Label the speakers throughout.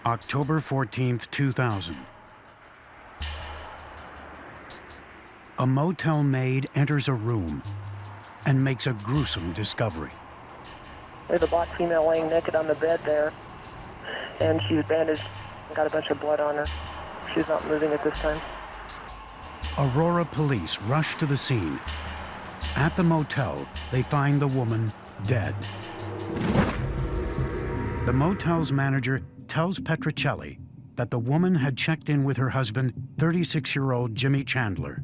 Speaker 1: October 14th, 2000. A motel maid enters a room and makes a gruesome discovery.
Speaker 2: There's a black female laying naked on the bed there, and she's bandaged and got a bunch of blood on her. She's not moving at this time.
Speaker 1: Aurora police rush to the scene. At the motel, they find the woman dead. The motel's manager tells Petrocelli that the woman had checked in with her husband, 36-year-old Jimmy Chandler.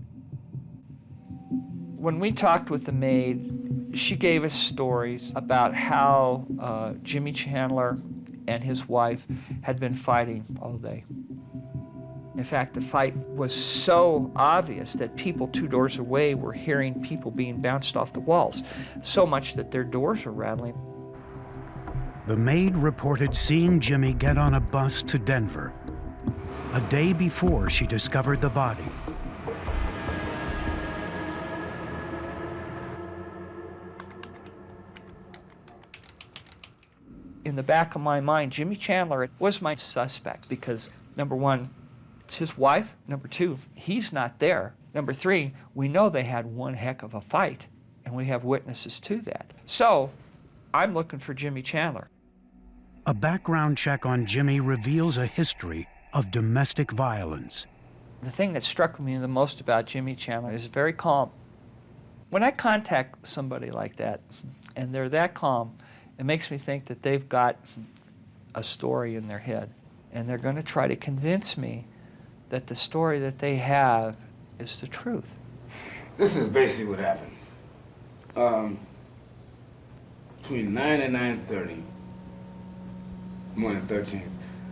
Speaker 3: When we talked with the maid, she gave us stories about how Jimmy Chandler and his wife had been fighting all day. In fact, the fight was so obvious that people 2 doors away were hearing people being bounced off the walls, so much that their doors were rattling.
Speaker 1: The maid reported seeing Jimmy get on a bus to Denver, a day before she discovered the body.
Speaker 3: In the back of my mind, Jimmy Chandler was my suspect because, number one, it's his wife. Number two, he's not there. Number three, we know they had one heck of a fight, and we have witnesses to that. So I'm looking for Jimmy Chandler.
Speaker 1: A background check on Jimmy reveals a history of domestic violence.
Speaker 3: The thing that struck me the most about Jimmy Chandler is very calm. When I contact somebody like that, and they're that calm, it makes me think that they've got a story in their head, and they're going to try to convince me that the story that they have is the truth.
Speaker 4: This is basically what happened. Between 9 and 9:30, morning 13th,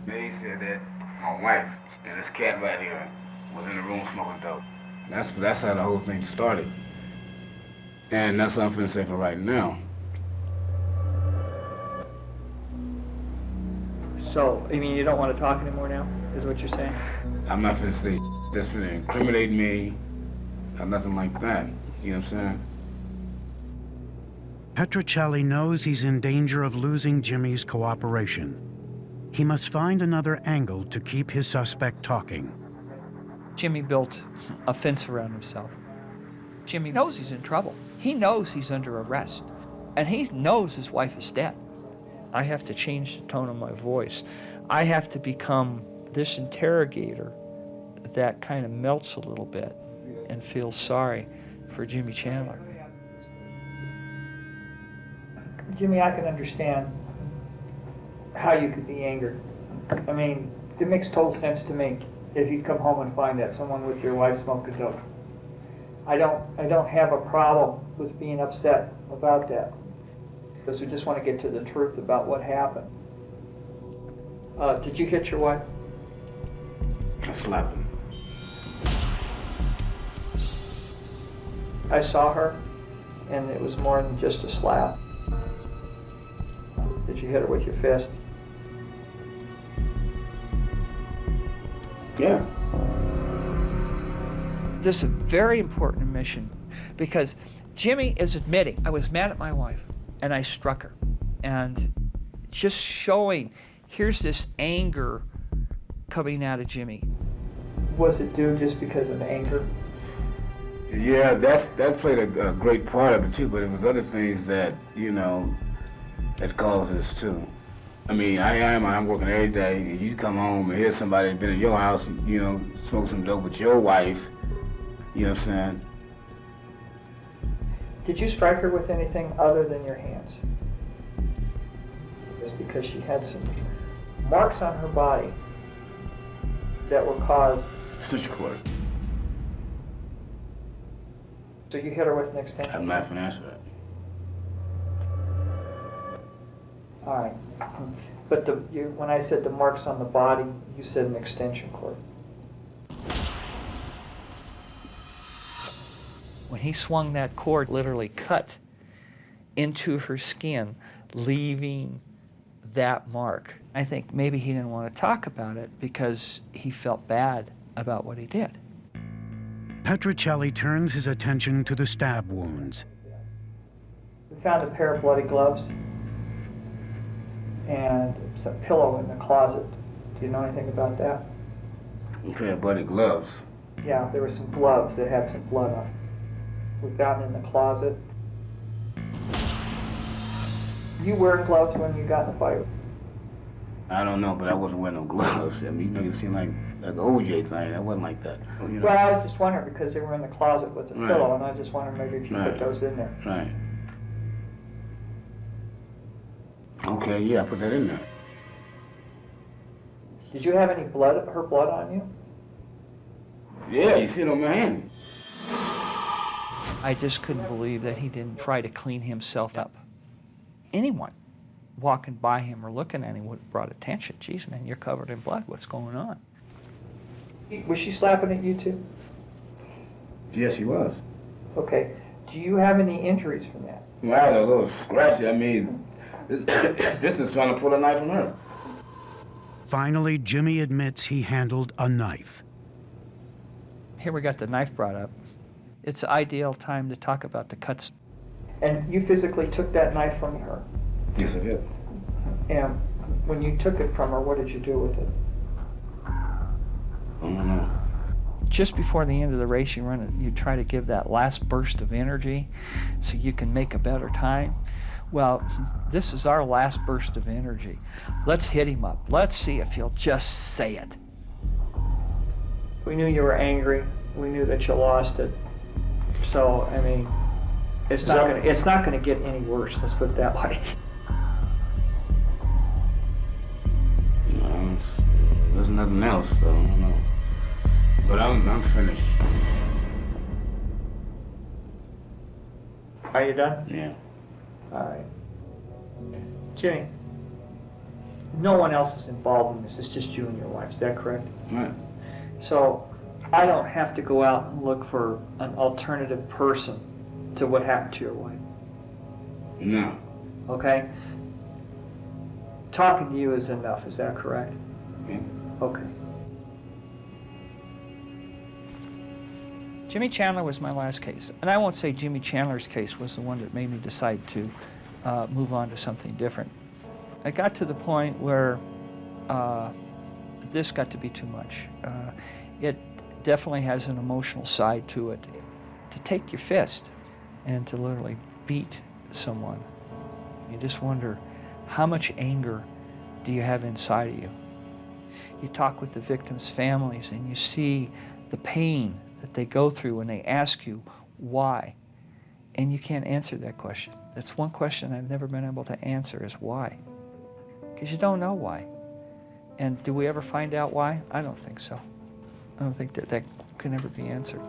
Speaker 4: they said that my wife and this cat right here was in the room smoking dope. That's how the whole thing started. And that's what I'm finna say for right now.
Speaker 3: So, I mean, you don't want to talk anymore now, is what you're saying?
Speaker 4: I'm not finna say that's finna incriminate me or nothing like that. You know what I'm saying?
Speaker 1: Petrocelli knows he's in danger of losing Jimmy's cooperation. He must find another angle to keep his suspect talking.
Speaker 3: Jimmy built a fence around himself. Jimmy knows he's in trouble. He knows he's under arrest, and he knows his wife is dead. I have to change the tone of my voice. I have to become this interrogator that kind of melts a little bit and feels sorry for Jimmy Chandler. Jimmy, I can understand how you could be angered. I mean, it makes total sense to me if you come home and find that someone with your wife smoking dope. I don't have a problem with being upset about that, because we just want to get to the truth about what happened. Did you hit your wife?
Speaker 4: I slapped him.
Speaker 3: I saw her, and it was more than just a slap. Did you hit her with your fist?
Speaker 4: Yeah.
Speaker 3: This is a very important admission, because Jimmy is admitting, I was mad at my wife, and I struck her. And just showing, here's this anger coming out of Jimmy. Was it due just because of anger?
Speaker 4: Yeah, that played a great part of it too, but it was other things that, you know, that caused this too. I mean, I'm working every day, and you come home and hear somebody that's been in your house, you know, smoke some dope with your wife, you know what I'm saying?
Speaker 3: Did you strike her with anything other than your hands? It's because she had some marks on her body that were caused.
Speaker 4: Stitch cord.
Speaker 3: So you hit her with an extension?
Speaker 4: I'm not gonna answer that.
Speaker 3: All right. But when I said the marks on the body, you said an extension cord. When he swung that cord, literally cut into her skin, leaving that mark. I think maybe he didn't want to talk about it because he felt bad about what he did.
Speaker 1: Petrocelli turns his attention to the stab wounds.
Speaker 3: We found a pair of bloody gloves and some pillow in the closet Do you know anything about that?
Speaker 4: A pair of buddy gloves.
Speaker 3: Yeah, there were some gloves that had some blood on them. We found in the closet. You wear gloves when you got in the fight?
Speaker 4: I don't know, but I wasn't wearing no gloves. I mean, you know, you seem like an OJ thing. I wasn't like that. You know?
Speaker 3: Well, I was just wondering because they were in the closet with the
Speaker 4: Right.
Speaker 3: pillow, and I just wondered maybe if you
Speaker 4: Right.
Speaker 3: put those in there.
Speaker 4: Right. Okay, yeah, I put that in there.
Speaker 3: Did you have any blood, her blood on you?
Speaker 4: Yeah, you see it on my hand.
Speaker 3: I just couldn't believe that he didn't try to clean himself up. Anyone walking by him or looking at him would have brought attention. Geez, man, you're covered in blood. What's going on? Was she slapping at you too?
Speaker 4: Yes, he was.
Speaker 3: Okay. Do you have any injuries from that?
Speaker 4: Well, I had a little scratchy. I mean, this is trying to pull a knife from her.
Speaker 1: Finally, Jimmy admits he handled a knife.
Speaker 3: Here we got the knife brought up. It's the ideal time to talk about the cuts. And you physically took that knife from her?
Speaker 4: Yes, I did.
Speaker 3: And when you took it from her, what did you do with it?
Speaker 4: I don't know.
Speaker 3: Just before the end of the race, you try to give that last burst of energy so you can make a better time. Well, this is our last burst of energy. Let's hit him up. Let's see if he'll just say it. We knew you were angry. We knew that you lost it. So, I mean, it's not going to get any worse. Let's put it that way.
Speaker 4: No, there's nothing else, so I don't know. But I'm finished.
Speaker 3: Are you done?
Speaker 4: Yeah.
Speaker 3: All right. Jimmy, no one else is involved in this. It's just you and your wife. Is that correct?
Speaker 4: Right.
Speaker 3: So I don't have to go out and look for an alternative person to what happened to your wife.
Speaker 4: No.
Speaker 3: Okay? Talking to you is enough. Is that correct?
Speaker 4: Yeah.
Speaker 3: Okay. Jimmy Chandler was my last case. And I won't say Jimmy Chandler's case was the one that made me decide to move on to something different. I got to the point where this got to be too much. It definitely has an emotional side to it. To take your fist and to literally beat someone, you just wonder, how much anger do you have inside of you? You talk with the victims' families and you see the pain that they go through when they ask you why, and you can't answer that question. That's one question I've never been able to answer, is why. Because you don't know why. And do we ever find out why? I don't think so. I don't think that can ever be answered.